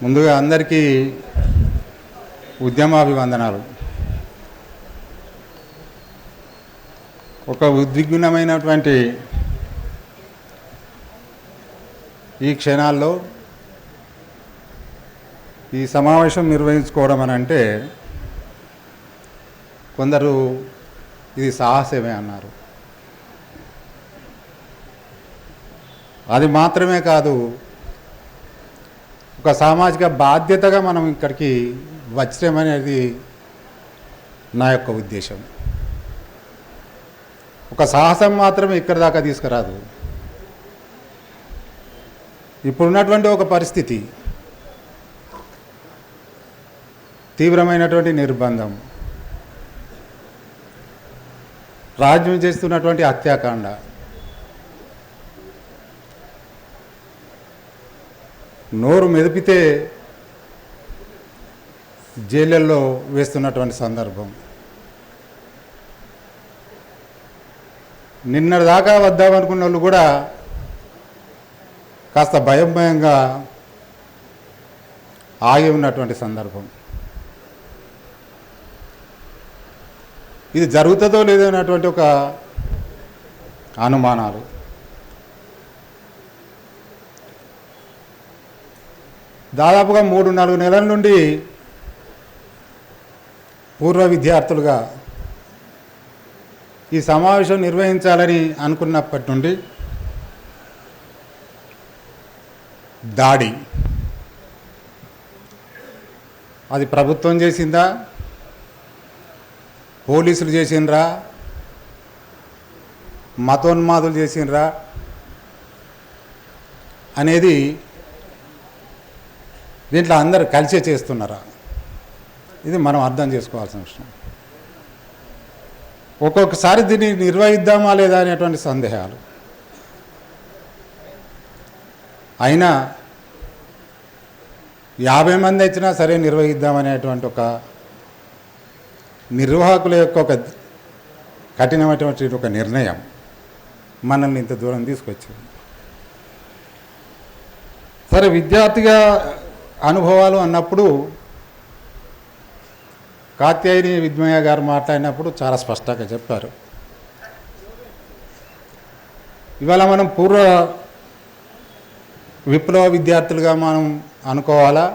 ముందుగా అందరికీ ఉద్యమాభివందనాలు. ఒక ఉద్విగ్నమైనటువంటి ఈ క్షణాల్లో ఈ సమావేశం నిర్వహించుకోవడం అని అంటే కొందరు ఇది సాహసమే అన్నారు. అది మాత్రమే కాదు, ఒక సామాజిక బాధ్యతగా మనం ఇక్కడికి వచ్చామనేది నా యొక్క ఉద్దేశం. ఒక సాహసం మాత్రమే ఇక్కడి దాకా తీసుకురాదు. ఇప్పుడున్నటువంటి ఒక పరిస్థితి, తీవ్రమైనటువంటి నిర్బంధం, రాజ్యం చేస్తున్నటువంటి హత్యాకాండ, నోరు మెదిపితే జైళ్ళల్లో వేస్తున్నటువంటి సందర్భం, నిన్నటిదాకా వద్దామనుకున్న వాళ్ళు కూడా కాస్త భయంగా ఆగి ఉన్నటువంటి సందర్భం. ఇది జరుగుతుందో లేదో అన్నటువంటి ఒక అనుమానాలు. దాదాపుగా 3-4 నెలల నుండి పూర్వ విద్యార్థులుగా ఈ సమావేశం నిర్వహించాలని అనుకున్నప్పటి నుండి దాడి, అది ప్రభుత్వం చేసిందా, పోలీసులు చేసిండ్రా, మతోన్మాదులు చేసిండ్రా అనేది దీంట్లో అందరు కలిసే చేస్తున్నారా, ఇది మనం అర్థం చేసుకోవాల్సిన విషయం. ఒక్కొక్కసారి దీన్ని నిర్వహిద్దామా లేదా అనేటువంటి సందేహాలు. అయినా 50 మంది వచ్చినా సరే నిర్వహిద్దామనేటువంటి ఒక నిర్వాహకుల యొక్క ఒక కఠినమైనటువంటి ఒక నిర్ణయం మనల్ని ఇంత దూరం తీసుకొచ్చింది. సరే, విద్యార్థిగా అనుభవాలు అన్నప్పుడు కాత్యాయని విద్మయ్య గారు మాట్లాడినప్పుడు చాలా స్పష్టంగా చెప్పారు. ఇవాళ మనం పూర్వ విప్లవ విద్యార్థులుగా మనం అనుకోవాలా,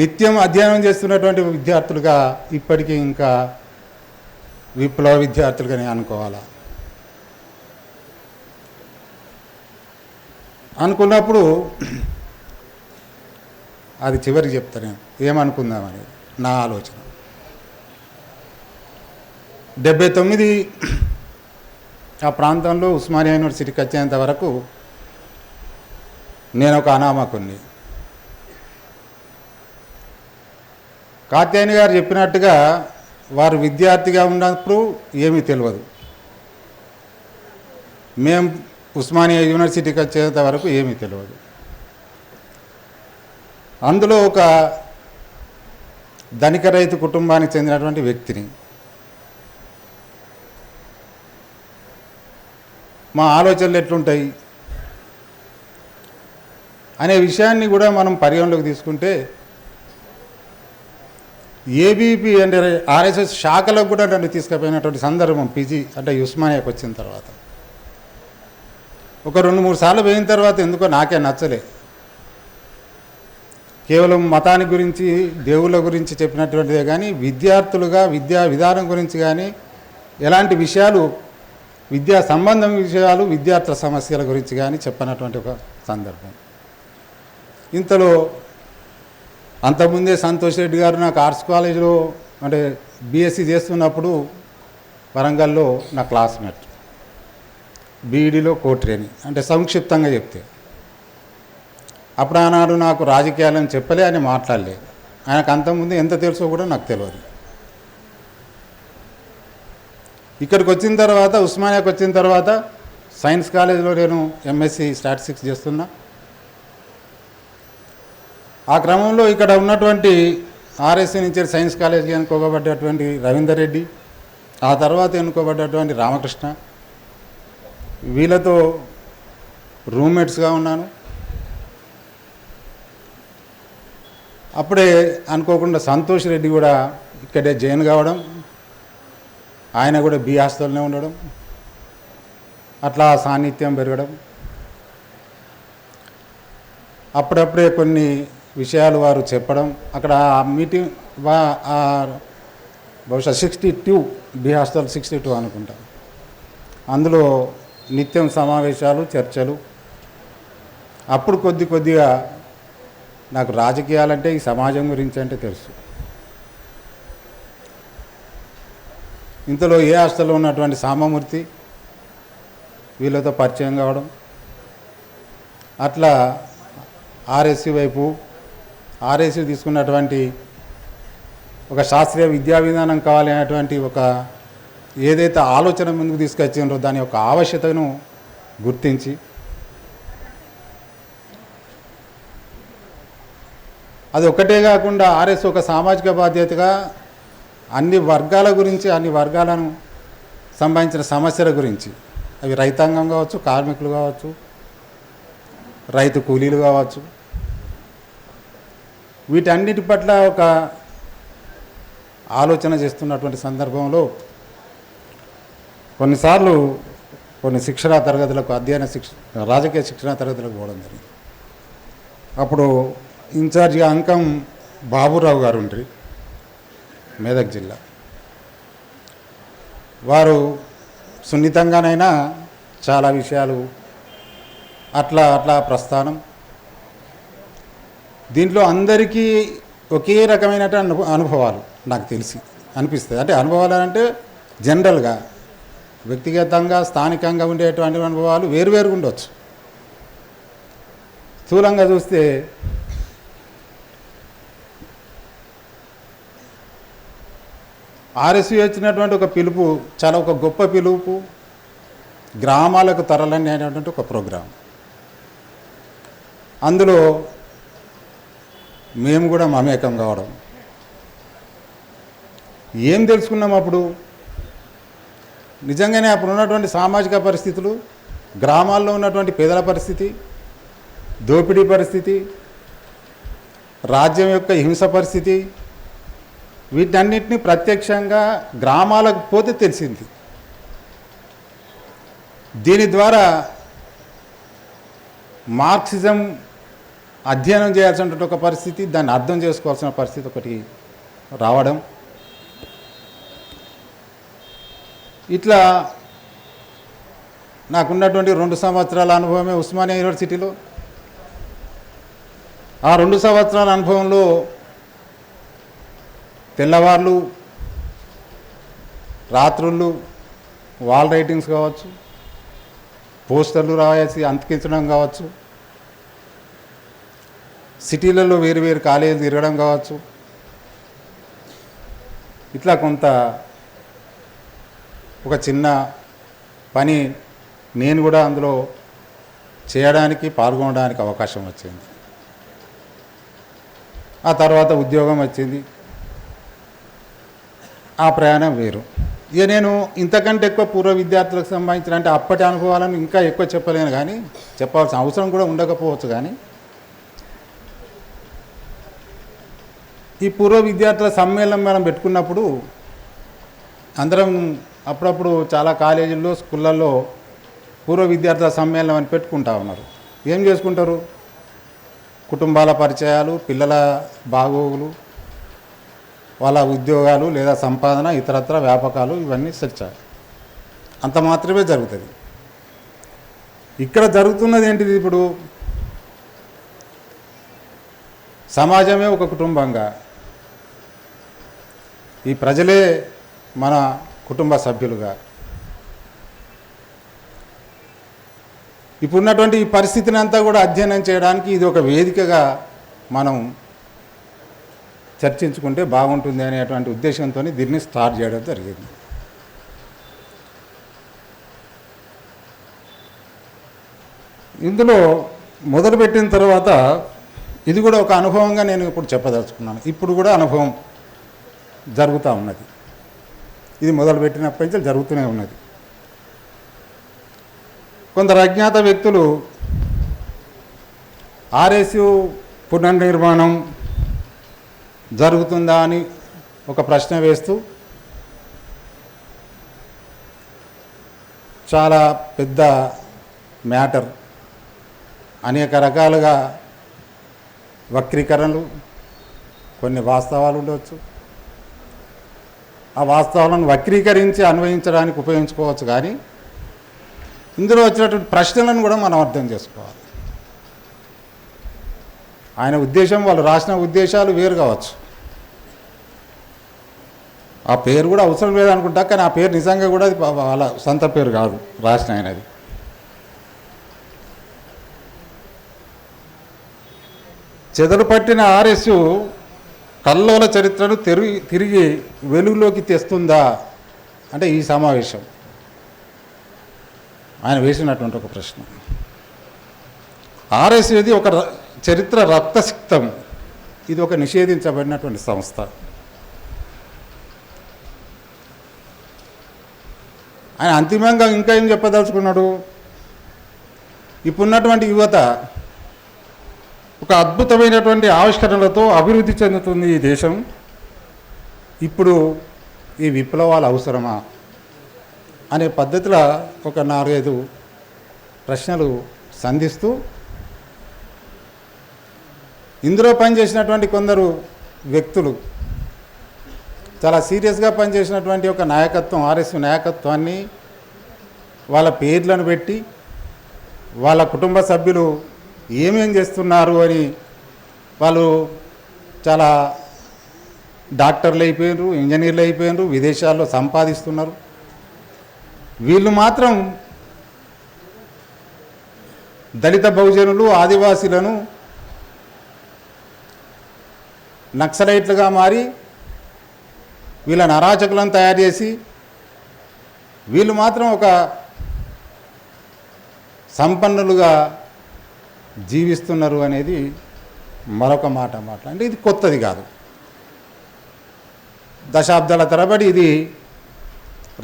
నిత్యం అధ్యయనం చేస్తున్నటువంటి విద్యార్థులుగా ఇప్పటికీ ఇంకా విప్లవ విద్యార్థులుగానే అనుకోవాలా అనుకున్నప్పుడు అది చివరికి చెప్తాను ఏమనుకుందామనేది నా ఆలోచన. 79 ఆ ప్రాంతంలో ఉస్మానియా యూనివర్సిటీకి వచ్చేంత వరకు నేను ఒక అనామకుణ్ణి. కాత్యాయని గారు చెప్పినట్టుగా వారు విద్యార్థిగా ఉన్నప్పుడు ఏమీ తెలియదు, మేము ఉస్మానియా యూనివర్సిటీకి వచ్చేంత వరకు ఏమీ తెలియదు. అందులో ఒక ధనిక రైతు కుటుంబానికి చెందినటువంటి వ్యక్తిని. మా ఆలోచనలు ఎట్లుంటాయి అనే విషయాన్ని కూడా మనం పరిగణలోకి తీసుకుంటే, ఏబీపీ అంటే ఆర్ఎస్ఎస్ శాఖలకు కూడా నన్ను తీసుకుపోయినటువంటి సందర్భం పీజీ అంటే ఉస్మానియాకి వచ్చిన తర్వాత. ఒక 2-3 సార్లు పోయిన తర్వాత ఎందుకో నాకే నచ్చలే. కేవలం మతాన్ని గురించి, దేవుళ్ళ గురించి చెప్పినటువంటిదే కానీ విద్యార్థులుగా విద్యా విధానం గురించి కానీ ఎలాంటి విషయాలు, విద్యా సంబంధం విషయాలు, విద్యార్థుల సమస్యల గురించి కానీ చెప్పనటువంటి ఒక సందర్భం. ఇంతలో అంతకుముందే సంతోష్ రెడ్డి గారు నాకు ఆర్ట్స్ కాలేజీలో అంటే బీఎస్సీ చేస్తున్నప్పుడు వరంగల్లో నా క్లాస్మేట్, బీఈడీలో కోట్రేని అంటే సంక్షిప్తంగా చెప్తే. అప్పుడు ఆనాడు నాకు రాజకీయాలని చెప్పలే, అని మాట్లాడలేదు. ఆయనకు అంతకుముందు ఎంత తెలుసో కూడా నాకు తెలియదు. ఇక్కడికి వచ్చిన తర్వాత, ఉస్మానియాకి వచ్చిన తర్వాత సైన్స్ కాలేజీలో నేను ఎంఎస్సి స్టాటిస్టిక్స్ చేస్తున్నా. ఆ క్రమంలో ఇక్కడ ఉన్నటువంటి ఆర్ఎస్సీ నుంచి సైన్స్ కాలేజీకి ఎన్నుకోబడ్డటువంటి రవీందర్ రెడ్డి, ఆ తర్వాత ఎన్నుకోబడ్డటువంటి రామకృష్ణ, వీళ్ళతో రూమ్మేట్స్గా ఉన్నాను. అప్పుడే అనుకోకుండా సంతోష్ రెడ్డి కూడా ఇక్కడే జాయిన్ కావడం, ఆయన కూడా బి హాస్టల్లోనే ఉండడం, అట్లా సాన్నిధ్యం పెరగడం. అప్పుడప్పుడే కొన్ని విషయాలు వారు చెప్పడం. అక్కడ ఆ మీటింగ్ బహుశా 62 బి హాస్టల్ 62 అనుకుంటా. అందులో నిత్యం సమావేశాలు, చర్చలు. అప్పుడు కొద్దిగా నాకు రాజకీయాలంటే ఈ సమాజం గురించి అంటే తెలుసు. ఇంతలో ఏ హాస్టల్లో ఉన్నటువంటి సామమూర్తి వీళ్ళతో పరిచయం కావడం, అట్లా ఆర్ఎస్సి వైపు ఆర్ఎస్సి తీసుకున్నటువంటి ఒక శాస్త్రీయ విద్యా విధానం కావాలి అనేటువంటి ఒక ఏదైతే ఆలోచన ముందుకు తీసుకొచ్చిండ్రో దాని యొక్క ఆవశ్యకతను గుర్తించి అది ఒక్కటే కాకుండా ఆర్ఎస్ ఒక సామాజిక బాధ్యతగా అన్ని వర్గాల గురించి, అన్ని వర్గాలను సంబంధించిన సమస్యల గురించి, అవి రైతాంగం కావచ్చు, కార్మికులు కావచ్చు, రైతు కూలీలు కావచ్చు, వీటన్నిటి పట్ల ఒక ఆలోచన చేస్తున్నటువంటి సందర్భంలో కొన్నిసార్లు కొన్ని శిక్షణా తరగతులకు రాజకీయ శిక్షణా తరగతులకు పోవడం జరిగింది. అప్పుడు ఇన్ఛార్జిగా అంకం బాబురావు గారు ఉండ్రి, మెదక్ జిల్లా. వారు సున్నితంగానైనా చాలా విషయాలు అట్లా ప్రస్థానం. దీంట్లో అందరికీ ఒకే రకమైన అనుభవాలు నాకు తెలిసి అనిపిస్తుంది. అంటే అనుభవాలు అంటే జనరల్గా వ్యక్తిగతంగా స్థానికంగా ఉండేటువంటి అనుభవాలు వేరువేరుగా ఉండవచ్చు. స్థూలంగా చూస్తే ఆర్ఎస్యు వచ్చినటువంటి ఒక పిలుపు చాలా ఒక గొప్ప పిలుపు, గ్రామాలకు తరలని అనేటువంటి ఒక ప్రోగ్రాం. అందులో మేము కూడా మమేకం కావడం. ఏం తెలుసుకున్నాం అప్పుడు? నిజంగానే అప్పుడు ఉన్నటువంటి సామాజిక పరిస్థితులు, గ్రామాల్లో ఉన్నటువంటి పేదల పరిస్థితి, దోపిడీ పరిస్థితి, రాజ్యం యొక్క హింస పరిస్థితి, వీటన్నిటిని ప్రత్యక్షంగా గ్రామాలకు పోతే తెలిసింది. దీని ద్వారా మార్క్సిజం అధ్యయనం చేయాల్సినటువంటి ఒక పరిస్థితి, దాన్ని అర్థం చేసుకోవాల్సిన పరిస్థితి ఒకటి రావడం. ఇట్లా నాకున్నటువంటి 2 సంవత్సరాల అనుభవమే ఉస్మానియా యూనివర్సిటీలో. ఆ 2 సంవత్సరాల అనుభవంలో తెల్లవార్లు రాత్రుళ్ళు వాల్ రైటింగ్స్ కావచ్చు, పోస్టర్లు రాయాల్సి అంతికించడం కావచ్చు, సిటీలలో వేరు కాలేజీలు తిరగడం కావచ్చు, ఇట్లా కొంత ఒక చిన్న పని నేను కూడా అందులో చేయడానికి, పాల్గొనడానికి అవకాశం వచ్చింది. ఆ తర్వాత ఉద్యోగం వచ్చింది. ఆ ప్రయాణం వేరు. ఇక నేను ఇంతకంటే ఎక్కువ పూర్వ విద్యార్థులకు సంబంధించిన అంటే అప్పటి అనుభవాలను ఇంకా ఎక్కువ చెప్పలేను, కానీ చెప్పాల్సిన అవసరం కూడా ఉండకపోవచ్చు. కానీ ఈ పూర్వ విద్యార్థుల సమ్మేళనం మనం పెట్టుకున్నప్పుడు అందరం అప్పుడప్పుడు చాలా కాలేజీల్లో, స్కూళ్ళల్లో పూర్వ విద్యార్థుల సమ్మేళనం అని పెట్టుకుంటా ఉన్నారు. ఏం చేసుకుంటారు? కుటుంబాల పరిచయాలు, పిల్లల బాగోగులు, వాళ్ళ ఉద్యోగాలు లేదా సంపాదన, ఇతరత్ర వ్యాపకాలు, ఇవన్నీ చర్చ. అంత మాత్రమే జరుగుతుంది. ఇక్కడ జరుగుతున్నది ఏంటిది? ఇప్పుడు సమాజమే ఒక కుటుంబంగా, ఈ ప్రజలే మన కుటుంబ సభ్యులుగా, ఇప్పుడున్నటువంటి ఈ పరిస్థితిని అంతా కూడా అధ్యయనం చేయడానికి ఇది ఒక వేదికగా మనం చర్చించుకుంటే బాగుంటుంది అనేటువంటి ఉద్దేశంతో దీన్ని స్టార్ట్ చేయడం జరిగింది. ఇందులో మొదలుపెట్టిన తర్వాత ఇది కూడా ఒక అనుభవంగా నేను ఇప్పుడు చెప్పదలుచుకున్నాను. ఇప్పుడు కూడా అనుభవం జరుగుతూ ఉన్నది. ఇది మొదలుపెట్టినప్పటి నుంచి జరుగుతూనే ఉన్నది. కొందరు అజ్ఞాత వ్యక్తులు ఆర్ఎస్యు పునర్నిర్మాణం జరుగుతుందా అని ఒక ప్రశ్న వేస్తూ చాలా పెద్ద మ్యాటర్, అనేక రకాలుగా వక్రీకరణలు, కొన్ని వాస్తవాలు ఉండవచ్చు. ఆ వాస్తవాలను వక్రీకరించి అన్వయించడానికి ఉపయోగించుకోవచ్చు. కానీ ఇందులో వచ్చినటువంటి ప్రశ్నలను కూడా మనం అర్థం చేసుకోవాలి. ఆయన ఉద్దేశం, వాళ్ళు రాసిన ఉద్దేశాలు వేరు కావచ్చు. ఆ పేరు కూడా అవసరం లేదనుకుంటా, కానీ ఆ పేరు నిజంగా కూడా అది వాళ్ళ సొంత పేరు కాదు రాసిన ఆయనది. చెదలు పట్టిన ఆర్ఎస్యు కల్లోల చరిత్రను తిరిగి వెలుగులోకి తెస్తుందా అంటే ఈ సమావేశం ఆయన వేసినటువంటి ఒక ప్రశ్న. ఆర్ఎస్యుది ఒక చరిత్ర రక్తసిక్తం, ఇది ఒక నిషేధించబడినటువంటి సంస్థ. ఆయన అంతిమంగా ఇంకా ఏం చెప్పదలుచుకున్నాడు? ఇప్పుడున్నటువంటి యువత ఒక అద్భుతమైనటువంటి ఆవిష్కరణలతో అభివృద్ధి చెందుతుంది ఈ దేశం. ఇప్పుడు ఈ విప్లవాలు అవసరమా అనే పద్ధతిలో ఒక 4-5 ప్రశ్నలు సంధిస్తూ ఇందులో పనిచేసినటువంటి కొందరు వ్యక్తులు చాలా సీరియస్గా పనిచేసినటువంటి ఒక నాయకత్వం, ఆర్ఎస్యు నాయకత్వాన్ని వాళ్ళ పేర్లను పెట్టి వాళ్ళ కుటుంబ సభ్యులు ఏమేం చేస్తున్నారు అని వాళ్ళు చాలా డాక్టర్లు అయిపోయినారు, ఇంజనీర్లు అయిపోయినారు, విదేశాల్లో సంపాదిస్తున్నారు. వీళ్ళు మాత్రం దళిత బహుజనులు, ఆదివాసీలను నక్సలైట్లుగా మారి వీళ్ళని అరాచకులను తయారు చేసి వీళ్ళు మాత్రం ఒక సంపన్నులుగా జీవిస్తున్నారు అనేది మరొక మాట అంటే ఇది కొత్తది కాదు. దశాబ్దాల తరబడి ఇది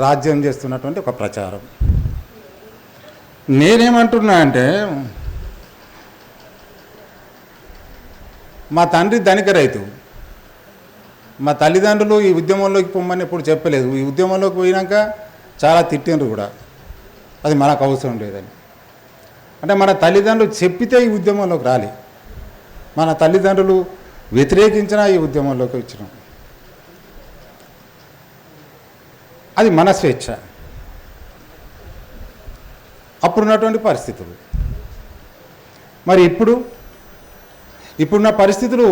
రాజ్యం చేస్తున్నటువంటి ఒక ప్రచారం. నేనేమంటున్నా అంటే, మా తండ్రి ధనిక రైతు, మా తల్లిదండ్రులు ఈ ఉద్యమంలోకి పొమ్మని ఎప్పుడు చెప్పలేదు. ఈ ఉద్యమంలోకి పోయినాక చాలా తిట్టిండ్రు కూడా, అది మనకు అవసరం లేదని. అంటే మన తల్లిదండ్రులు చెప్పితే ఈ ఉద్యమంలోకి రాలి, మన తల్లిదండ్రులు వ్యతిరేకించినా ఈ ఉద్యమంలోకి వచ్చినాం. అది మన స్వేచ్ఛ, అప్పుడున్నటువంటి పరిస్థితులు. మరి ఇప్పుడున్న పరిస్థితులు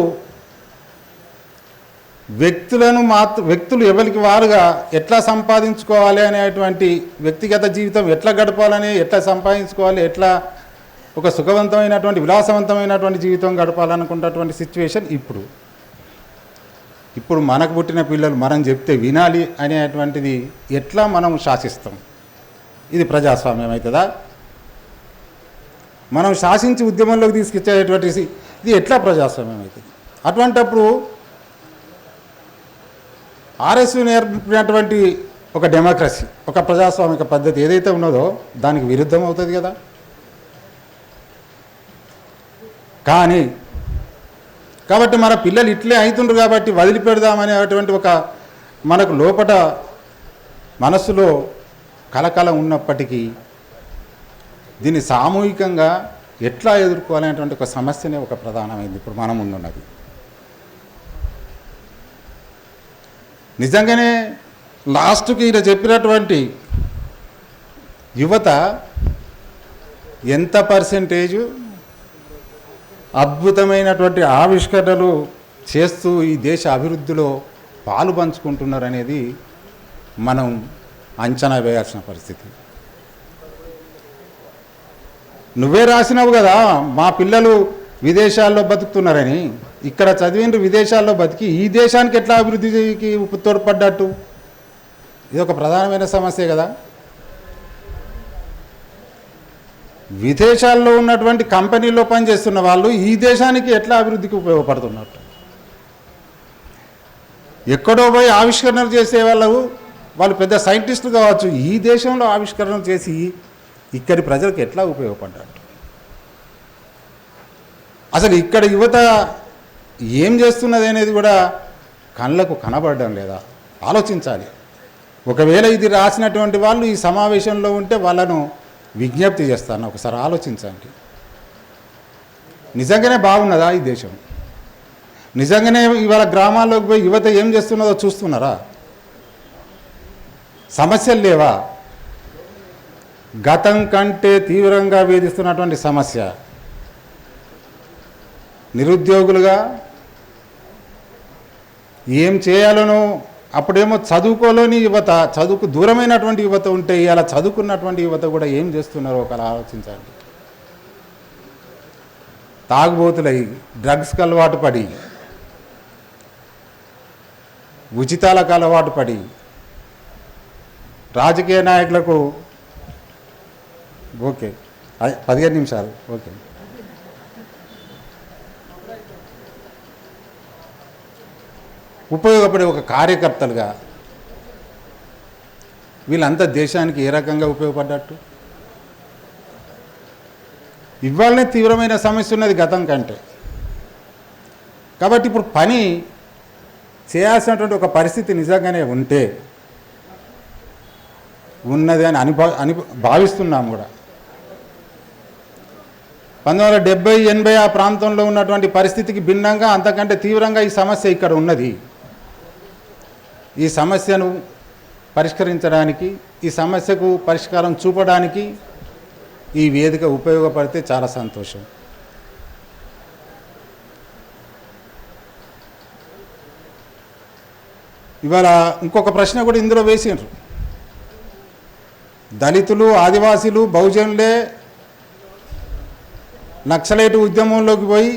వ్యక్తులు ఎవరికి వారుగా ఎట్లా సంపాదించుకోవాలి అనేటువంటి వ్యక్తిగత జీవితం ఎట్లా గడపాలని, ఎట్లా సంపాదించుకోవాలి, ఎట్లా ఒక సుఖవంతమైనటువంటి విలాసవంతమైనటువంటి జీవితం గడపాలనుకున్నటువంటి సిచ్యువేషన్ ఇప్పుడు మనకు పుట్టిన పిల్లలు మనం చెప్తే వినాలి అనేటువంటిది ఎట్లా మనం శాసిస్తాం? ఇది ప్రజాస్వామ్యం అవుతుందా? మనం శాసించి ఉద్యమంలోకి తీసుకొచ్చేటువంటి ఇది ఎట్లా ప్రజాస్వామ్యం అవుతుంది? అటువంటప్పుడు ఆర్ఎస్యు నేర్పినటువంటి ఒక డెమోక్రసీ, ఒక ప్రజాస్వామిక పద్ధతి ఏదైతే ఉన్నదో దానికి విరుద్ధం అవుతుంది కదా. కాబట్టి మన పిల్లలు ఇట్లే అవుతుండ్రు కాబట్టి వదిలిపెడదామనేటువంటి ఒక మనకు లోపట మనస్సులో కలకల ఉన్నప్పటికీ దీన్ని సామూహికంగా ఎట్లా ఎదుర్కోవాలనేటువంటి ఒక సమస్యనే ఒక ప్రధానమైంది ఇప్పుడు మన ముందున్నది. నిజంగానే లాస్ట్కి ఈయన చెప్పినటువంటి యువత ఎంత పర్సెంటేజు అద్భుతమైనటువంటి ఆవిష్కరణలు చేస్తూ ఈ దేశ అభివృద్ధిలో పాలు పంచుకుంటున్నారనేది మనం అంచనా వేయాల్సిన పరిస్థితి. నువ్వే రాసినావు కదా మా పిల్లలు విదేశాల్లో బతుకుతున్నారని, ఇక్కడ చదివిండ్రు విదేశాల్లో బతికి ఈ దేశానికి ఎట్లా అభివృద్ధికి తోడ్పడ్డట్టు? ఇది ఒక ప్రధానమైన సమస్య కదా. విదేశాల్లో ఉన్నటువంటి కంపెనీల్లో పనిచేస్తున్న వాళ్ళు ఈ దేశానికి ఎట్లా అభివృద్ధికి ఉపయోగపడుతున్నట్టు? ఎక్కడో పోయి ఆవిష్కరణలు చేసే వాళ్ళు పెద్ద సైంటిస్టులు కావచ్చు, ఈ దేశంలో ఆవిష్కరణలు చేసి ఇక్కడి ప్రజలకు ఎట్లా ఉపయోగపడ్డట్టు? అసలు ఇక్కడ యువత ఏం చేస్తున్నది అనేది కూడా కళ్ళకు కనబడడం లేదా? ఆలోచించాలి. ఒకవేళ ఇది రాసినటువంటి వాళ్ళు ఈ సమావేశంలో ఉంటే వాళ్ళను విజ్ఞప్తి చేస్తాను, ఒకసారి ఆలోచించండి. నిజంగానే బాగున్నదా ఈ దేశం? నిజంగానే ఇవాళ గ్రామాల్లోకి పోయి యువత ఏం చేస్తున్నదో చూస్తున్నారా? సమస్యలు లేవా? గతం కంటే తీవ్రంగా వేధిస్తున్నటువంటి సమస్య నిరుద్యోగులుగా ఏం చేయాలనో అప్పుడేమో చదువుకోలేని యువత, చదువుకు దూరమైనటువంటి యువత ఉంటే ఇలా చదువుకున్నటువంటి యువత కూడా ఏం చేస్తున్నారో ఒకలా ఆలోచించండి. తాగుబోతులై డ్రగ్స్కి అలవాటు పడి, ఉచితాలకు అలవాటు పడి, రాజకీయ నాయకులకు ఓకే 15 నిమిషాలు ఓకే ఉపయోగపడే ఒక కార్యకర్తలుగా వీళ్ళంతా దేశానికి ఏ రకంగా ఉపయోగపడ్డట్టు? ఇవాళనే తీవ్రమైన సమస్య ఉన్నది గతం కంటే. కాబట్టి ఇప్పుడు పని చేయాల్సినటువంటి ఒక పరిస్థితి నిజంగానే ఉంటే ఉన్నది అని భావిస్తున్నాం కూడా. 1970-80 ఆ ప్రాంతంలో ఉన్నటువంటి పరిస్థితికి భిన్నంగా అంతకంటే తీవ్రంగా ఈ సమస్య ఇక్కడ ఉన్నది. ఈ సమస్యను పరిష్కరించడానికి, ఈ సమస్యకు పరిష్కారం చూపడానికి ఈ వేదిక ఉపయోగపడితే చాలా సంతోషం. ఇవాళ ఇంకొక ప్రశ్న కూడా ఇందులో వేసిండ్రు. దళితులు, ఆదివాసీలు, బహుజనులే నక్సలైట్ ఉద్యమంలోకి పోయి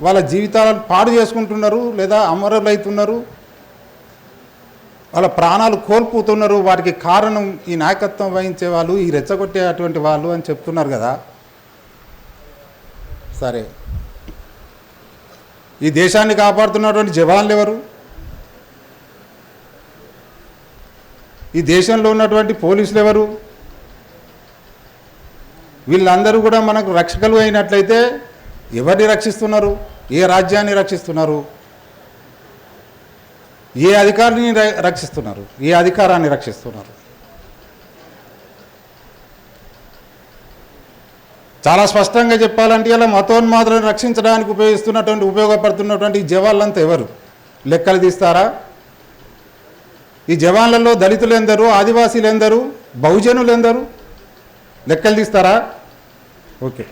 వాళ్ళ జీవితాలను పాడు చేసుకుంటున్నారు, లేదా అమరులవుతున్నారు, వాళ్ళ ప్రాణాలు కోల్పోతున్నారు. వాటికి కారణం ఈ నాయకత్వం వహించే వాళ్ళు, ఈ రెచ్చగొట్టేటువంటి వాళ్ళు అని చెప్తున్నారు కదా. సరే, ఈ దేశాన్ని కాపాడుతున్నటువంటి జవాన్లు ఎవరు? ఈ దేశంలో ఉన్నటువంటి పోలీసులు ఎవరు? వీళ్ళందరూ కూడా మనకు రక్షకులు అయినట్లయితే ఎవరిని రక్షిస్తున్నారు? ఏ రాజ్యాన్ని రక్షిస్తున్నారు? ఏ అధికారిని రక్షిస్తున్నారు? ఏ అధికారాన్ని రక్షిస్తున్నారు? చాలా స్పష్టంగా చెప్పాలంటే ఇలా మతోన్మాదులను రక్షించడానికి ఉపయోగపడుతున్నటువంటి ఈ జవాన్లంతా ఎవరు? లెక్కలు తీస్తారా? ఈ జవాన్లలో దళితులు ఎందరు? ఆదివాసీలు ఎందరు? బహుజనులు ఎందరు? లెక్కలు తీస్తారా? ఓకే.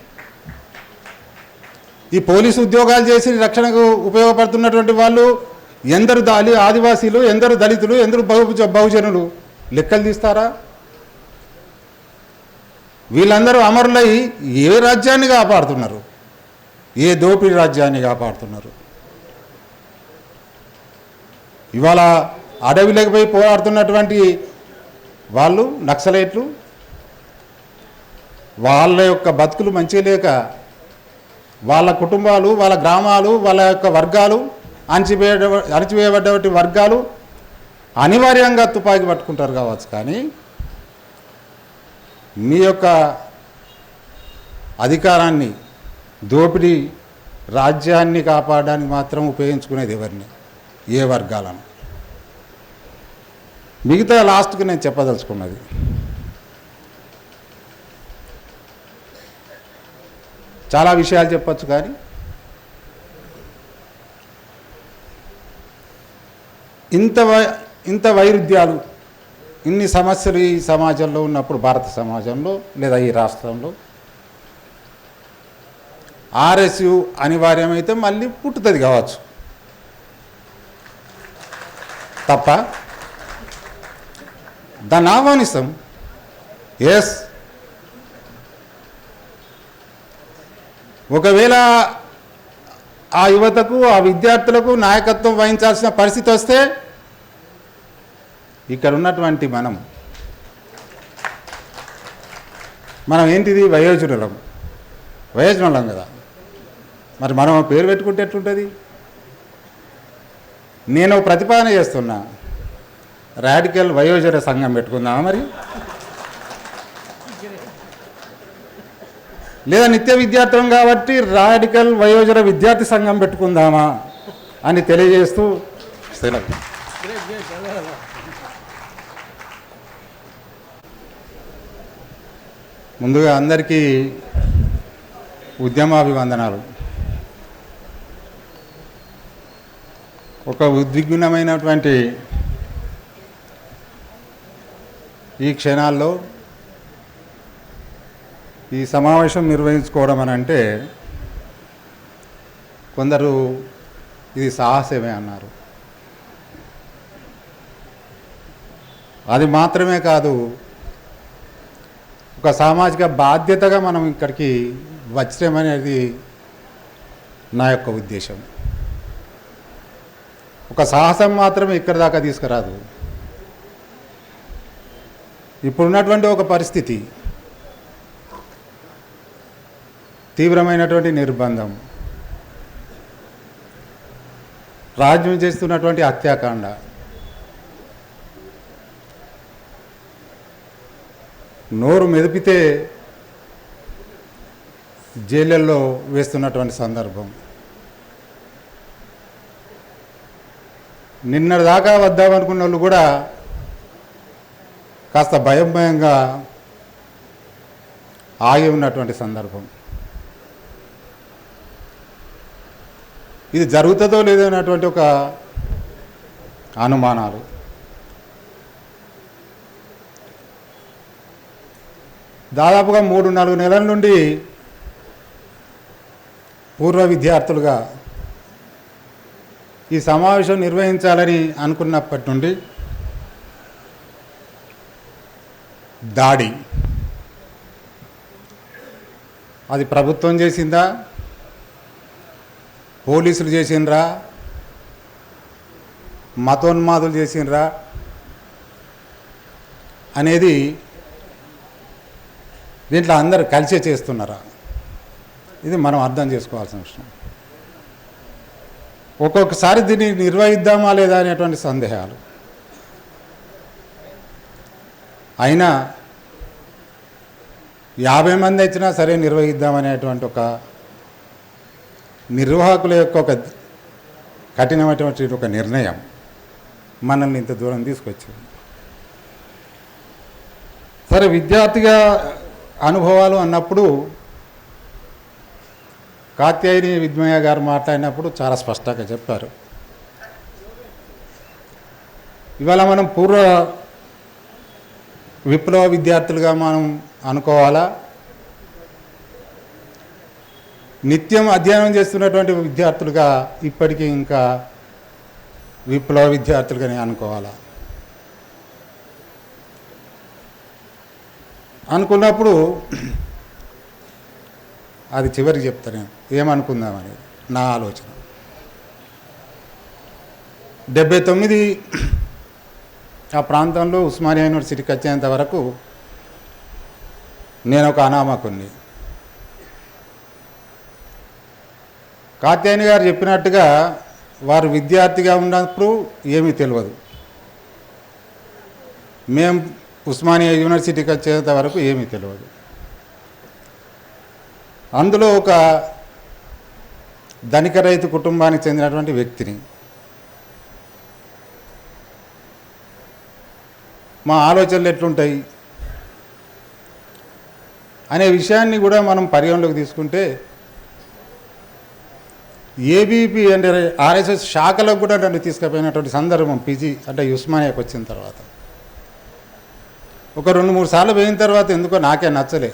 ఈ పోలీసు ఉద్యోగాలు చేసి రక్షణకు ఉపయోగపడుతున్నటువంటి వాళ్ళు ఎందరు? ఆదివాసీలు ఎందరు? దళితులు ఎందరు? బహుజనులు? లెక్కలు తీస్తారా? వీళ్ళందరూ అమరులై ఏ రాజ్యాన్ని కాపాడుతున్నారు? ఏ దోపిడీ రాజ్యాన్ని కాపాడుతున్నారు? ఇవాళ అడవిలోకి పోయి పోరాడుతున్నటువంటి వాళ్ళు నక్సలైట్లు, వాళ్ళ యొక్క బతుకులు మంచిగా లేక వాళ్ళ కుటుంబాలు, వాళ్ళ గ్రామాలు, వాళ్ళ యొక్క వర్గాలు, అణచివేయబడ్డ వర్గాలు అనివార్యంగా తుపాకీ పట్టుకుంటారు కావచ్చు. కానీ మీ యొక్క అధికారాన్ని, దోపిడీ రాజ్యాన్ని కాపాడడానికి మాత్రం ఉపయోగించుకునేది ఎవరిని? ఏ వర్గాలను? మిగతా లాస్ట్కి నేను చెప్పదలుచుకున్నది, చాలా విషయాలు చెప్పచ్చు, కానీ ఇంత వైరుధ్యాలు, ఇన్ని సమస్యలు ఈ సమాజంలో ఉన్నప్పుడు, భారత సమాజంలో లేదా ఈ రాష్ట్రంలో ఆర్ఎస్యు అనివార్యమైతే మళ్ళీ పుట్టుతుంది కావచ్చు తప్ప దాన్ని ఆహ్వానిస్తాం. ఎస్, ఒకవేళ ఆ యువతకు, ఆ విద్యార్థులకు నాయకత్వం వహించాల్సిన పరిస్థితి వస్తే ఇక్కడ ఉన్నటువంటి మనం ఏంటిది? వయోజనులం కదా. మరి మనం పేరు పెట్టుకుంటే ఎట్లుంటుంది? నేను ప్రతిపాదన చేస్తున్నా, రాడికల్ వయోజన సంఘం పెట్టుకుందామా? మరి లేదా నిత్య విద్యార్థులం కాబట్టి రాడికల్ వయోజన విద్యార్థి సంఘం పెట్టుకుందామా అని తెలియజేస్తూ సెలవు. ముందుగా అందరికీ ఉద్యమాభివందనాలు. ఒక ఉద్విగ్నమైనటువంటి ఈ క్షణాల్లో ఈ సమావేశం నిర్వహించుకోవడం అని అంటే కొందరు ఇది సాహసమే అన్నారు. అది మాత్రమే కాదు, ఒక సామాజిక బాధ్యతగా మనం ఇక్కడికి వచ్చామనేది నా యొక్క ఉద్దేశం. ఒక సాహసం మాత్రమే ఇక్కడి దాకా తీసుకురాదు. ఇప్పుడున్నటువంటి ఒక పరిస్థితి, తీవ్రమైనటువంటి నిర్బంధం, రాజ్యం చేస్తున్నటువంటి హత్యాకాండ, నోరు మెదిపితే జైళ్ళల్లో వేస్తున్నటువంటి సందర్భం, నిన్నటిదాకా వద్దామనుకున్న వాళ్ళు కూడా కాస్త భయంగా ఆగి ఉన్నటువంటి సందర్భం, ఇది జరుగుతుందో లేదో అనేటువంటి ఒక అనుమానాలు, దాదాపుగా 3-4 నెలల నుండి పూర్వ విద్యార్థులుగా ఈ సమావేశం నిర్వహించాలని అనుకున్నప్పటి నుండి దాడి, అది ప్రభుత్వం చేసిందా, పోలీసులు చేసిండ్రా, మతోన్మాదులు చేసిండ్రా అనేది దీంట్లో అందరూ కలిసే చేస్తున్నారా, ఇది మనం అర్థం చేసుకోవాల్సిన విషయం. ఒక్కొక్కసారి దీన్ని నిర్వహిద్దామా లేదా అనేటువంటి సందేహాలు. అయినా 50 మంది వచ్చినా సరే నిర్వహిద్దామనేటువంటి ఒక నిర్వాహకుల యొక్క ఒక కఠినమైనటువంటి ఒక నిర్ణయం మనల్ని ఇంత దూరం తీసుకొచ్చింది. సరే, విద్యార్థిగా అనుభవాలు అన్నప్పుడు కాత్యాయని విద్మయ్య గారు మాట్లాడినప్పుడు చాలా స్పష్టంగా చెప్పారు. ఇవాళ మనం పూర్వ విప్లవ విద్యార్థులుగా మనం అనుకోవాలా, నిత్యం అధ్యయనం చేస్తున్నటువంటి విద్యార్థులుగా ఇప్పటికీ ఇంకా విప్లవ విద్యార్థులుగానే అనుకోవాలా అనుకున్నప్పుడు అది చివరికి చెప్తాను ఏమనుకుందామనేది నా ఆలోచన. 79 ఆ ప్రాంతంలో ఉస్మానియా యూనివర్సిటీకి వచ్చేంత వరకు నేను ఒక అనామకుణ్ణి. కాత్యాయని గారు చెప్పినట్టుగా వారు విద్యార్థిగా ఉన్నప్పుడు ఏమీ తెలియదు, మేము ఉస్మానియా యూనివర్సిటీకి వచ్చేంత వరకు ఏమీ తెలియదు. అందులో ఒక ధనిక రైతు కుటుంబానికి చెందినటువంటి వ్యక్తిని. మా ఆలోచనలు ఎట్లుంటాయి అనే విషయాన్ని కూడా మనం పరిగణలోకి తీసుకుంటే, ఏబీపీ అంటే ఆర్ఎస్ఎస్ శాఖలకు కూడా నన్ను తీసుకుపోయినటువంటి సందర్భం పీజీ అంటే ఉస్మానియాకి వచ్చిన తర్వాత. ఒక 2-3 సార్లు పోయిన తర్వాత ఎందుకో నాకే నచ్చలే.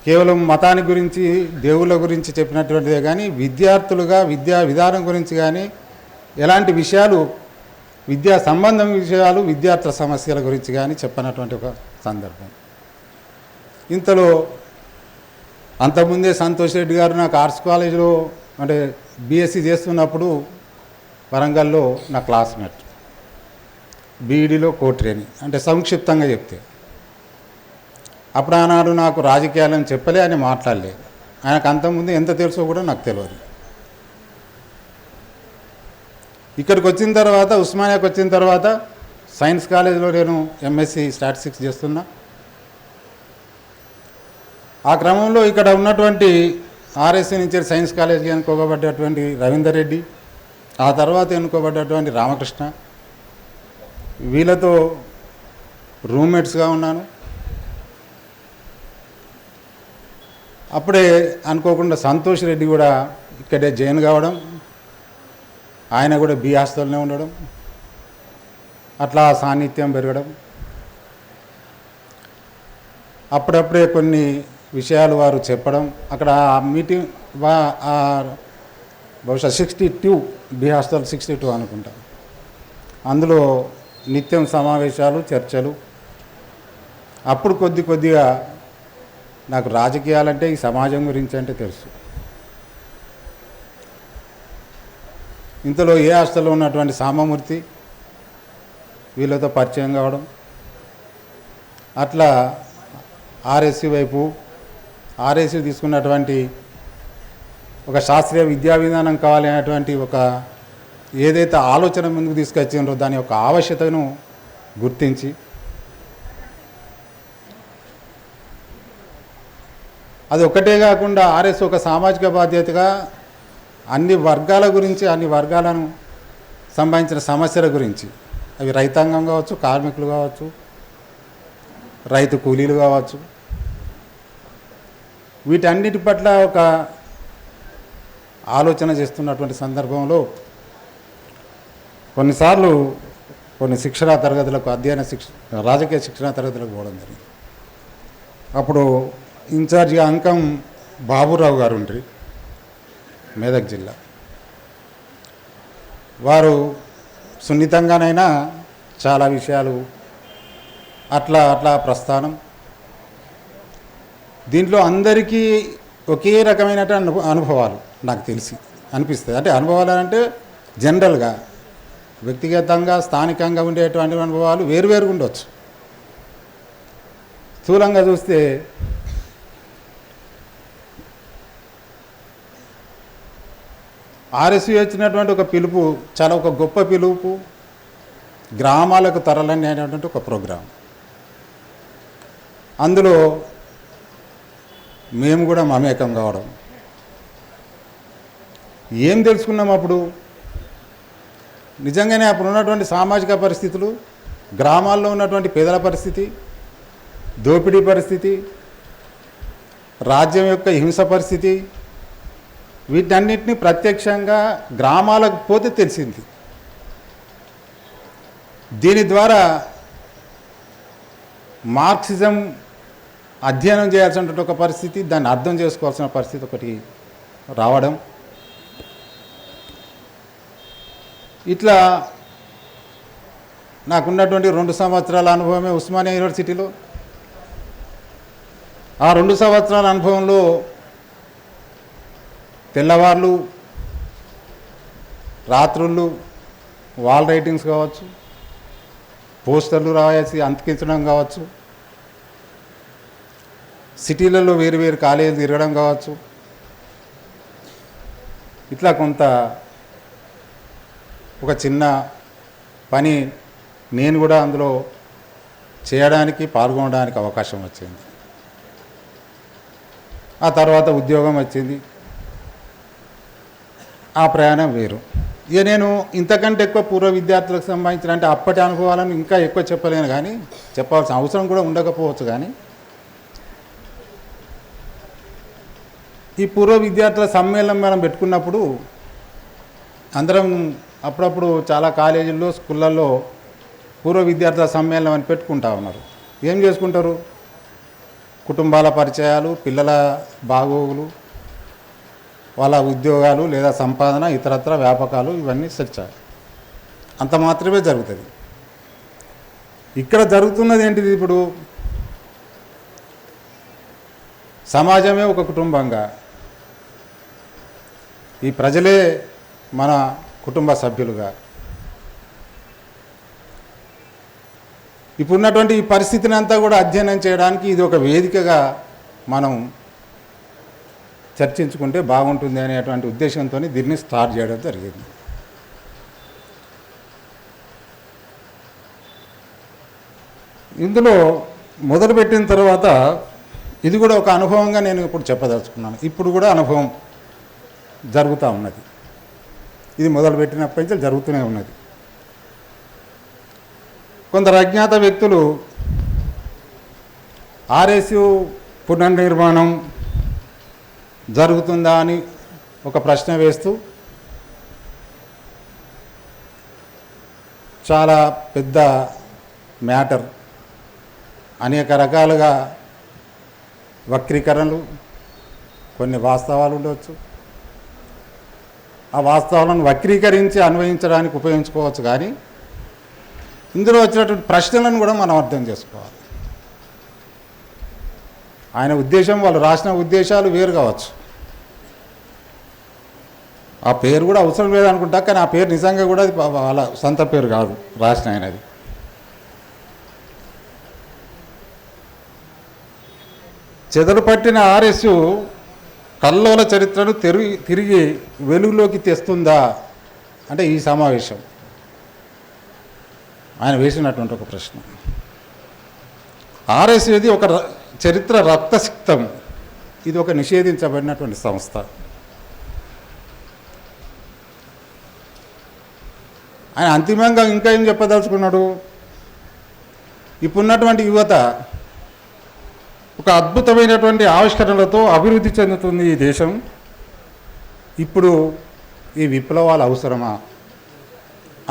కేవలం మతానికి గురించి దేవుళ్ళ గురించి చెప్పినటువంటిదే కానీ విద్యార్థులుగా విద్యా విధానం గురించి కానీ ఎలాంటి విషయాలు, విద్యా సంబంధం విషయాలు, విద్యార్థుల సమస్యల గురించి కానీ చెప్పనటువంటి ఒక సందర్భం. ఇంతలో అంతకుముందే సంతోష్ రెడ్డి గారు నాకు ఆర్ట్స్ కాలేజీలో అంటే బీఎస్సీ చేస్తున్నప్పుడు వరంగల్లో నా క్లాస్మేట్, బీఈడీలో కోట్రేని అంటే సంక్షిప్తంగా చెప్తే. అప్పుడు ఆనాడు నాకు రాజకీయాలని చెప్పలే, అని మాట్లాడలేదు. ఆయనకు అంతకుముందు ఎంత తెలుసో కూడా నాకు తెలియదు. ఇక్కడికి వచ్చిన తర్వాత, ఉస్మానియాకి వచ్చిన తర్వాత సైన్స్ కాలేజీలో నేను ఎంఎస్సి స్టాటిస్టిక్స్ చేస్తున్నా. ఆ క్రమంలో ఇక్కడ ఉన్నటువంటి ఆర్ఎస్సీ నుంచి సైన్స్ కాలేజీకి ఎన్నుకోబడ్డటువంటి రవీందర్ రెడ్డి, ఆ తర్వాత ఎన్నుకోబడ్డటువంటి రామకృష్ణ, వీళ్ళతో రూమ్మేట్స్గా ఉన్నాను. అప్పుడే అనుకోకుండా సంతోష్ రెడ్డి కూడా ఇక్కడే జాయిన్ కావడం, ఆయన కూడా బి హాస్టల్లోనే ఉండడం, అట్లా సాన్నిధ్యం పెరగడం. అప్పుడప్పుడే కొన్ని విషయాలు వారు చెప్పడం, అక్కడ ఆ మీటింగ్ బహుశా 62 బి హాస్టల్ 62 అనుకుంటా. అందులో నిత్యం సమావేశాలు, చర్చలు. అప్పుడు కొద్దిగా నాకు రాజకీయాలంటే ఈ సమాజం గురించి అంటే తెలుసు. ఇంతలో ఏ హాస్టల్లో ఉన్నటువంటి సామమూర్తి వీళ్ళతో పరిచయం కావడం, అట్లా ఆర్ఎస్సీ వైపు ఆర్ఎస్సీ తీసుకున్నటువంటి ఒక శాస్త్రీయ విద్యా విధానం కావాలి అనేటువంటి ఒక ఏదైతే ఆలోచన ముందుకు తీసుకొచ్చిండ్రో దాని యొక్క ఆవశ్యకతను గుర్తించి అది ఒక్కటే కాకుండా ఆర్ఎస్ ఒక సామాజిక బాధ్యతగా అన్ని వర్గాల గురించి, అన్ని వర్గాలను సంబంధించిన సమస్యల గురించి, అవి రైతాంగం కావచ్చు, కార్మికులు కావచ్చు, రైతు కూలీలు కావచ్చు, వీటన్నిటి పట్ల ఒక ఆలోచన చేస్తున్నటువంటి సందర్భంలో కొన్నిసార్లు కొన్ని శిక్షణా తరగతులకు రాజకీయ శిక్షణా తరగతులకు పోవడం జరిగింది. అప్పుడు ఇన్ఛార్జిగా అంకం బాబురావు గారు ఉండ్రి, మెదక్ జిల్లా. వారు సున్నితంగానైనా చాలా విషయాలు అట్లా ప్రస్థానం. దీంట్లో అందరికీ ఒకే రకమైన అనుభవాలు నాకు తెలిసి అనిపిస్తుంది. అంటే అనుభవాలు అంటే జనరల్గా వ్యక్తిగతంగా స్థానికంగా ఉండేటువంటి అనుభవాలు వేరువేరుగా ఉండవచ్చు. స్థూలంగా చూస్తే ఆర్ఎస్సీ వచ్చినటువంటి ఒక పిలుపు చాలా ఒక గొప్ప పిలుపు, గ్రామాలకు తరలని అనేటువంటి ఒక ప్రోగ్రాం. అందులో మేము కూడా మమేకం కావడం. ఏం తెలుసుకున్నాం అప్పుడు? నిజంగానే అప్పుడు ఉన్నటువంటి సామాజిక పరిస్థితులు, గ్రామాల్లో ఉన్నటువంటి పేదల పరిస్థితి, దోపిడీ పరిస్థితి, రాజ్యం యొక్క హింస పరిస్థితి, వీటన్నిటిని ప్రత్యక్షంగా గ్రామాలకు పోతే తెలిసింది. దీని ద్వారా మార్క్సిజం అధ్యయనం చేయాల్సినటువంటి ఒక పరిస్థితి, దాన్ని అర్థం చేసుకోవాల్సిన పరిస్థితి ఒకటి రావడం. ఇట్లా నాకున్నటువంటి 2 సంవత్సరాల అనుభవమే ఉస్మానియా యూనివర్సిటీలో. ఆ 2 సంవత్సరాల అనుభవంలో తెల్లవార్లు రాత్రుళ్ళు వాల్ రైటింగ్స్ కావచ్చు, పోస్టర్లు రాసి అంతికించడం కావచ్చు, సిటీలలో వేరు కాలేజీలు తిరగడం కావచ్చు, ఇట్లా కొంత ఒక చిన్న పని నేను కూడా అందులో చేయడానికి, పాల్గొనడానికి అవకాశం వచ్చింది. ఆ తర్వాత ఉద్యోగం వచ్చింది. ఆ ప్రయాణం వేరు. ఇక నేను ఇంతకంటే ఎక్కువ పూర్వ విద్యార్థులకు సంబంధించిన అంటే అప్పటి అనుభవాలను ఇంకా ఎక్కువ చెప్పలేను, కానీ చెప్పాల్సిన అవసరం కూడా ఉండకపోవచ్చు. కానీ ఈ పూర్వ విద్యార్థుల సమ్మేళనం మనం పెట్టుకున్నప్పుడు అందరం అప్పుడప్పుడు చాలా కాలేజీల్లో, స్కూళ్ళల్లో పూర్వ విద్యార్థుల సమ్మేళనం అని పెట్టుకుంటా ఉన్నారు. ఏం చేసుకుంటారు? కుటుంబాల పరిచయాలు, పిల్లల బాగోగులు, వాళ్ళ ఉద్యోగాలు లేదా సంపాదన, ఇతరత్ర వ్యాపకాలు, ఇవన్నీ చర్చ. అంత మాత్రమే జరుగుతుంది. ఇక్కడ జరుగుతున్నది ఏంటిది? ఇప్పుడు సమాజమే ఒక కుటుంబంగా, ఈ ప్రజలే మన కుటుంబ సభ్యులుగా, ఇప్పుడున్నటువంటి ఈ పరిస్థితిని అంతా కూడా అధ్యయనం చేయడానికి ఇది ఒక వేదికగా మనం చర్చించుకుంటే బాగుంటుంది అనేటువంటి ఉద్దేశంతో దీన్ని స్టార్ట్ చేయడం జరిగింది. ఇందులో మొదలుపెట్టిన తర్వాత ఇది కూడా ఒక అనుభవంగా నేను ఇప్పుడు చెప్పదలుచుకున్నాను. ఇప్పుడు కూడా అనుభవం జరుగుతూ ఉన్నది. ఇది మొదలుపెట్టినప్పటి నుంచి జరుగుతూనే ఉన్నది. కొందరు అజ్ఞాత వ్యక్తులు ఆర్ఎస్యు పునర్నిర్మాణం జరుగుతుందా అని ఒక ప్రశ్న వేస్తూ చాలా పెద్ద మ్యాటర్, అనేక రకాలుగా వక్రీకరణలు, కొన్ని వాస్తవాలు ఉండవచ్చు. ఆ వాస్తవాలను వక్రీకరించి అన్వయించడానికి ఉపయోగించుకోవచ్చు. కానీ ఇందులో వచ్చినటువంటి ప్రశ్నలను కూడా మనం అర్థం చేసుకోవాలి. ఆయన ఉద్దేశం, వాళ్ళు రాసిన ఉద్దేశాలు వేరు కావచ్చు. ఆ పేరు కూడా అవసరం లేదనుకుంటా, కానీ ఆ పేరు నిజంగా కూడా అది వాళ్ళ సొంత పేరు కాదు రాసిన ఆయనది. చెదలు పట్టిన ఆర్ఎస్యు కల్లోల చరిత్రను తిరిగి వెలుగులోకి తెస్తుందా అంటే ఈ సమావేశం ఆయన వేసినటువంటి ఒక ప్రశ్న. ఆర్ఎస్యుది ఒక చరిత్ర రక్తసిక్తం, ఇది ఒక నిషేధించబడినటువంటి సంస్థ. ఆయన అంతిమంగా ఇంకా ఏం చెప్పదలుచుకున్నాడు? ఇప్పుడున్నటువంటి యువత ఒక అద్భుతమైనటువంటి ఆవిష్కరణలతో అభివృద్ధి చెందుతుంది ఈ దేశం. ఇప్పుడు ఈ విప్లవాలు అవసరమా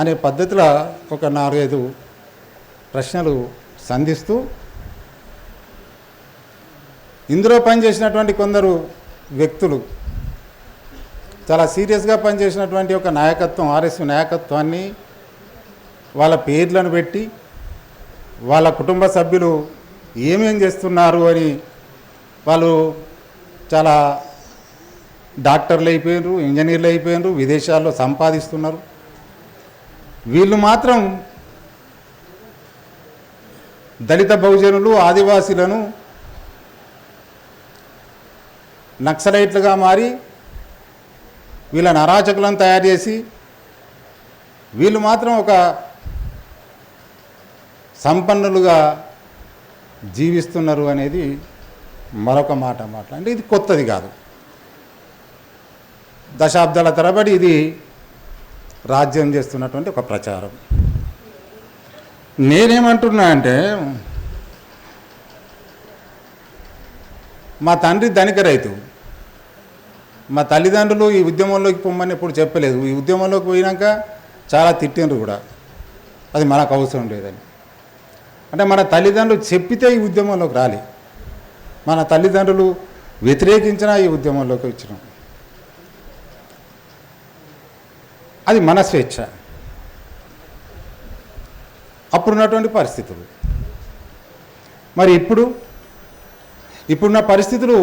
అనే పద్ధతిలో ఒక 4-5 ప్రశ్నలు సంధిస్తూ ఇందులో పనిచేసినటువంటి కొందరు వ్యక్తులు చాలా సీరియస్గా పనిచేసినటువంటి ఒక నాయకత్వం, ఆర్ఎస్యు నాయకత్వాన్ని వాళ్ళ పేర్లను పెట్టి వాళ్ళ కుటుంబ సభ్యులు ఏమేం చేస్తున్నారు అని వాళ్ళు చాలా డాక్టర్లు అయిపోయినారు, ఇంజనీర్లు అయిపోయినారు, విదేశాల్లో సంపాదిస్తున్నారు. వీళ్ళు మాత్రం దళిత బహుజనులు, ఆదివాసీలను నక్సలైట్లుగా మారి వీళ్ళని అరాచకులను తయారు చేసి వీళ్ళు మాత్రం ఒక సంపన్నులుగా జీవిస్తున్నారు అనేది మరొక మాట అంటే ఇది కొత్తది కాదు. దశాబ్దాల తరబడి ఇది రాజ్యం చేస్తున్నటువంటి ఒక ప్రచారం. నేనేమంటున్నా అంటే, మా తండ్రి ధనిక రైతు, మా తల్లిదండ్రులు ఈ ఉద్యమంలోకి పొమ్మని ఎప్పుడు చెప్పలేదు. ఈ ఉద్యమంలోకి పోయినాక చాలా తిట్టిండ్రు కూడా, అది మనకు అవసరం లేదని. అంటే మన తల్లిదండ్రులు చెప్పితే ఈ ఉద్యమంలోకి రాలి, మన తల్లిదండ్రులు వ్యతిరేకించినా ఈ ఉద్యమంలోకి వచ్చినాం. అది మన స్వేచ్ఛ, అప్పుడున్నటువంటి పరిస్థితులు. మరి ఇప్పుడున్న పరిస్థితులు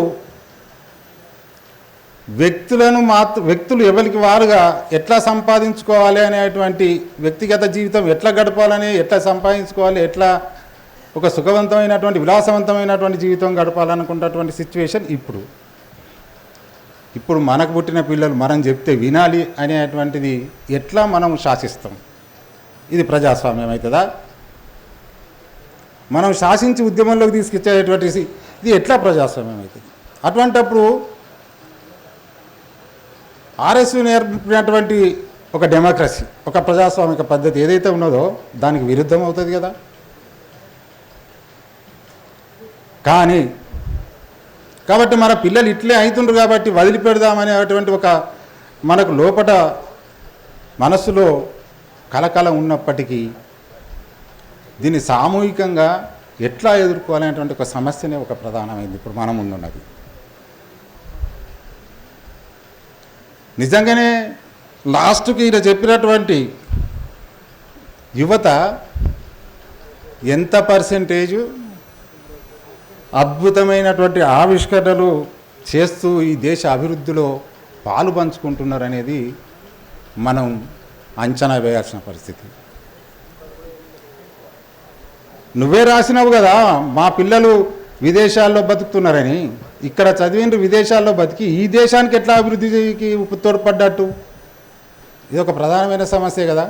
వ్యక్తులు ఎవరికి వారుగా ఎట్లా సంపాదించుకోవాలి అనేటువంటి వ్యక్తిగత జీవితం ఎట్లా గడపాలని, ఎట్లా సంపాదించుకోవాలి, ఎట్లా ఒక సుఖవంతమైనటువంటి విలాసవంతమైనటువంటి జీవితం గడపాలనుకున్నటువంటి సిచ్యువేషన్ ఇప్పుడు మనకు పుట్టిన పిల్లలు మనం చెప్తే వినాలి అనేటువంటిది ఎట్లా మనం శాసిస్తాం? ఇది ప్రజాస్వామ్యం అవుతుందా? మనం శాసించి ఉద్యమంలోకి తీసుకొచ్చేటువంటి ఇది ఎట్లా ప్రజాస్వామ్యం అవుతుంది? అటువంటప్పుడు ఆర్ఎస్యు నేర్పినటువంటి ఒక డెమోక్రసీ, ఒక ప్రజాస్వామిక పద్ధతి ఏదైతే ఉన్నదో దానికి విరుద్ధం అవుతుంది కదా. కాబట్టి మన పిల్లలు ఇట్లే అవుతుండ్రు కాబట్టి వదిలిపెడదామనేటువంటి ఒక మనకు లోపట మనస్సులో కలకలం ఉన్నప్పటికీ దీన్ని సామూహికంగా ఎట్లా ఎదుర్కోవాలనేటువంటి ఒక సమస్యనే ఒక ప్రధానమైంది ఇప్పుడు మనం ముందున్నది. నిజంగానే లాస్ట్కి ఈయన చెప్పినటువంటి యువత ఎంత పర్సెంటేజు అద్భుతమైనటువంటి ఆవిష్కరణలు చేస్తూ ఈ దేశ అభివృద్ధిలో పాలు పంచుకుంటున్నారు అనేది మనం అంచనా వేయాల్సిన పరిస్థితి. నువ్వే రాసినావు కదా మా పిల్లలు విదేశాల్లో బతుకుతున్నారని, ఇక్కడ చదివిండ్రు విదేశాల్లో బతికి ఈ దేశానికి ఎట్లా అభివృద్ధికి తోడ్పడ్డట్టు? ఇది ఒక ప్రధానమైన సమస్య కదా.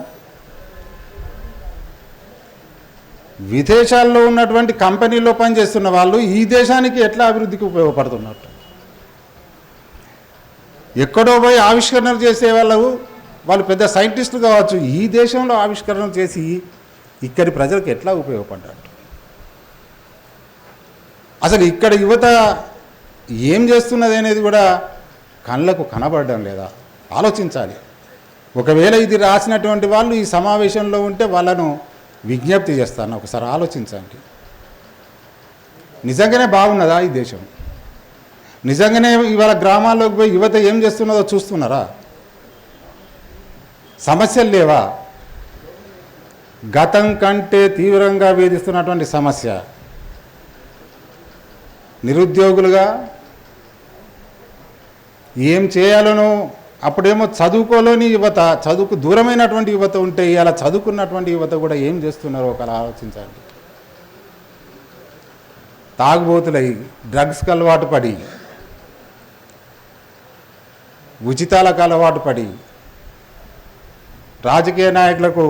విదేశాల్లో ఉన్నటువంటి కంపెనీల్లో పనిచేస్తున్న వాళ్ళు ఈ దేశానికి ఎట్లా అభివృద్ధికి ఉపయోగపడుతున్నట్టు? ఎక్కడో పోయి ఆవిష్కరణలు చేసే వాళ్ళు పెద్ద సైంటిస్టులు కావచ్చు, ఈ దేశంలో ఆవిష్కరణలు చేసి ఇక్కడి ప్రజలకు ఎట్లా ఉపయోగపడ్డట్టు? అసలు ఇక్కడ యువత ఏం చేస్తున్నది అనేది కూడా కళ్ళకు కనబడడం లేదా? ఆలోచించాలి. ఒకవేళ ఇది రాసినటువంటి వాళ్ళు ఈ సమావేశంలో ఉంటే వాళ్ళను విజ్ఞప్తి చేస్తాను, ఒకసారి ఆలోచించండి. నిజంగానే బాగున్నదా ఈ దేశం? నిజంగానే ఇవాళ గ్రామాల్లోకి పోయి యువత ఏం చేస్తున్నదో చూస్తున్నారా? సమస్యలు లేవా? గతం కంటే తీవ్రంగా వేధిస్తున్నటువంటి సమస్య నిరుద్యోగులుగా ఏం చేయాలనో అప్పుడేమో చదువుకోలేని యువత, చదువుకు దూరమైనటువంటి యువత ఉంటే ఇలా చదువుకున్నటువంటి యువత కూడా ఏం చేస్తున్నారో ఒకలా ఆలోచించండి. తాగుబోతులై డ్రగ్స్కి అలవాటు పడి, ఉచితాలకు అలవాటు పడి, రాజకీయ నాయకులకు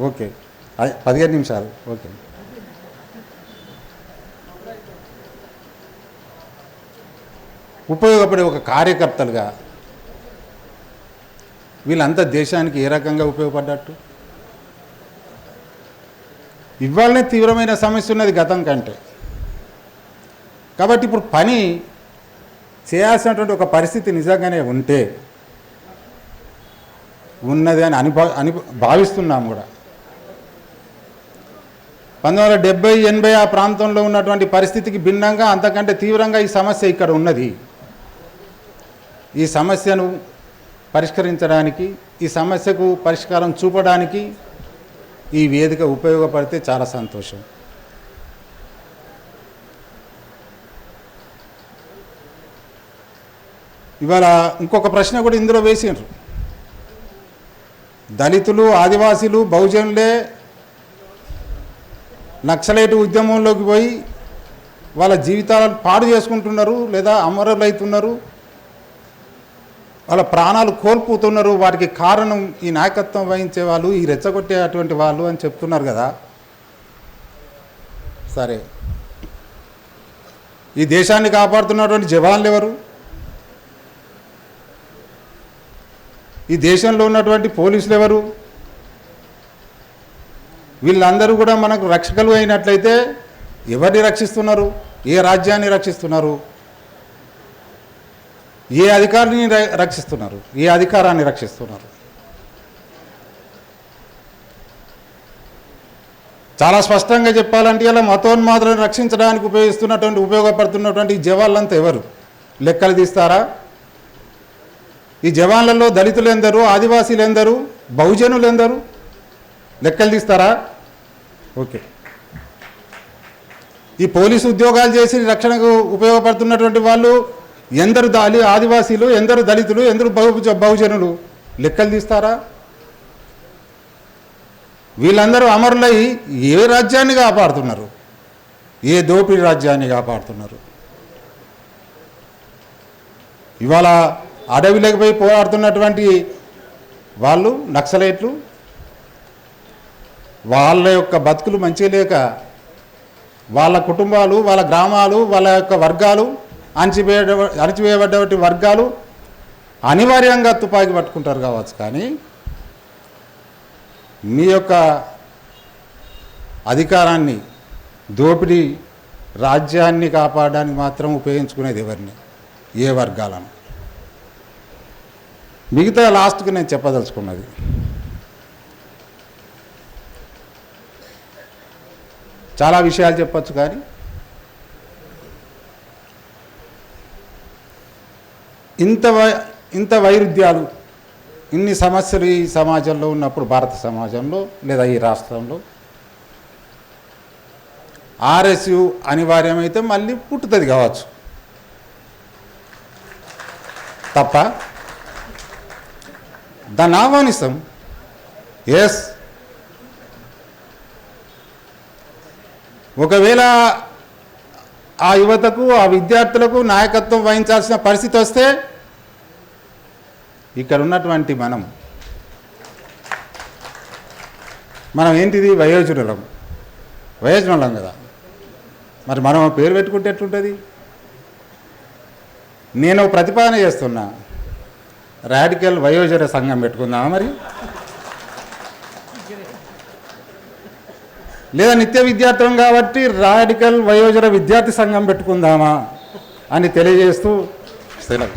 ఓకే 15 నిమిషాలు ఓకే ఉపయోగపడే ఒక కార్యకర్తలుగా వీళ్ళంతా దేశానికి ఏ రకంగా ఉపయోగపడ్డట్టు? ఇవాళనే తీవ్రమైన సమస్య ఉన్నది గతం కంటే. కాబట్టి ఇప్పుడు పని చేయాల్సినటువంటి ఒక పరిస్థితి నిజంగానే ఉంటే ఉన్నది అని భావిస్తున్నాం కూడా. 1970-80 ఆ ప్రాంతంలో ఉన్నటువంటి పరిస్థితికి భిన్నంగా అంతకంటే తీవ్రంగా ఈ సమస్య ఇక్కడ ఉన్నది. ఈ సమస్యను పరిష్కరించడానికి, ఈ సమస్యకు పరిష్కారం చూపడానికి ఈ వేదిక ఉపయోగపడితే చాలా సంతోషం. ఇవాళ ఇంకొక ప్రశ్న కూడా ఇందులో వేసిండ్రు. దళితులు, ఆదివాసీలు, బహుజనులే నక్సలైట్ ఉద్యమంలోకి పోయి వాళ్ళ జీవితాలను పాడు చేసుకుంటున్నారు, లేదా అమరులవుతున్నారు, వాళ్ళ ప్రాణాలు కోల్పోతున్నారు. వాటికి కారణం ఈ నాయకత్వం వహించే వాళ్ళు, ఈ రెచ్చగొట్టేటువంటి వాళ్ళు అని చెప్తున్నారు కదా. సరే, ఈ దేశాన్ని కాపాడుతున్నటువంటి జవాన్లు ఎవరు? ఈ దేశంలో ఉన్నటువంటి పోలీసులు ఎవరు? వీళ్ళందరూ కూడా మనకు రక్షకులు అయినట్లయితే ఎవరిని రక్షిస్తున్నారు? ఏ రాజ్యాన్ని రక్షిస్తున్నారు? ఏ అధికారిని రక్షిస్తున్నారు? ఏ అధికారాన్ని రక్షిస్తున్నారు? చాలా స్పష్టంగా చెప్పాలంటే ఇలా మతోన్మాదులను రక్షించడానికి ఉపయోగపడుతున్నటువంటి జవాన్లంతా ఎవరు? లెక్కలు తీస్తారా? ఈ జవాన్లలో దళితులు ఎందరు? ఆదివాసీలు ఎందరు? బహుజనులు ఎందరు? లెక్కలు తీస్తారా? ఓకే. ఈ పోలీసు ఉద్యోగాలు చేసి రక్షణకు ఉపయోగపడుతున్నటువంటి వాళ్ళు ఎందరు? ఆదివాసీలు ఎందరు? దళితులు ఎందరు? బహుజనులు? లెక్కలు తీస్తారా? వీళ్ళందరూ అమరులై ఏ రాజ్యాన్ని కాపాడుతున్నారు? ఏ దోపిడీ రాజ్యాన్ని కాపాడుతున్నారు? ఇవాళ అడవిలోకి పోయి పోరాడుతున్నటువంటి వాళ్ళు నక్సలైట్లు, వాళ్ళ యొక్క బతుకులు మంచిగా లేక వాళ్ళ కుటుంబాలు, వాళ్ళ గ్రామాలు, వాళ్ళ యొక్క వర్గాలు, అణచివేయబడ్డ వర్గాలు అనివార్యంగా తుపాకీ పట్టుకుంటారు కావచ్చు. కానీ మీ యొక్క అధికారాన్ని దోపిడీ రాజ్యాన్ని కాపాడడానికి మాత్రం ఉపయోగించుకునేది ఎవరిని? ఏ వర్గాలను? మిగతా లాస్ట్కి నేను చెప్పదలుచుకున్నది, చాలా విషయాలు చెప్పచ్చు, కానీ ఇంత వైరుధ్యాలు, ఇన్ని సమస్యలు ఈ సమాజంలో ఉన్నప్పుడు, భారత సమాజంలో లేదా ఈ రాష్ట్రంలో ఆర్ఎస్యు అనివార్యమైతే మళ్ళీ పుట్టుతుంది కావచ్చు తప్ప దాన్ని ఆహ్వానిస్తాం. ఎస్, ఒకవేళ ఆ యువతకు, ఆ విద్యార్థులకు నాయకత్వం వహించాల్సిన పరిస్థితి వస్తే ఇక్కడ ఉన్నటువంటి మనం మనం ఏంటిది వయోజనులం కదా. మరి మనం పేరు పెట్టుకుంటే ఎట్లుంటుంది? నేను ప్రతిపాదన చేస్తున్నా, రాడికల్ వయోజన సంఘం పెట్టుకుందామా మరి, లేదా నిత్య విద్యార్థులం కాబట్టి రాడికల్ వయోజన విద్యార్థి సంఘం పెట్టుకుందామా అని తెలియజేస్తూ సెలవు.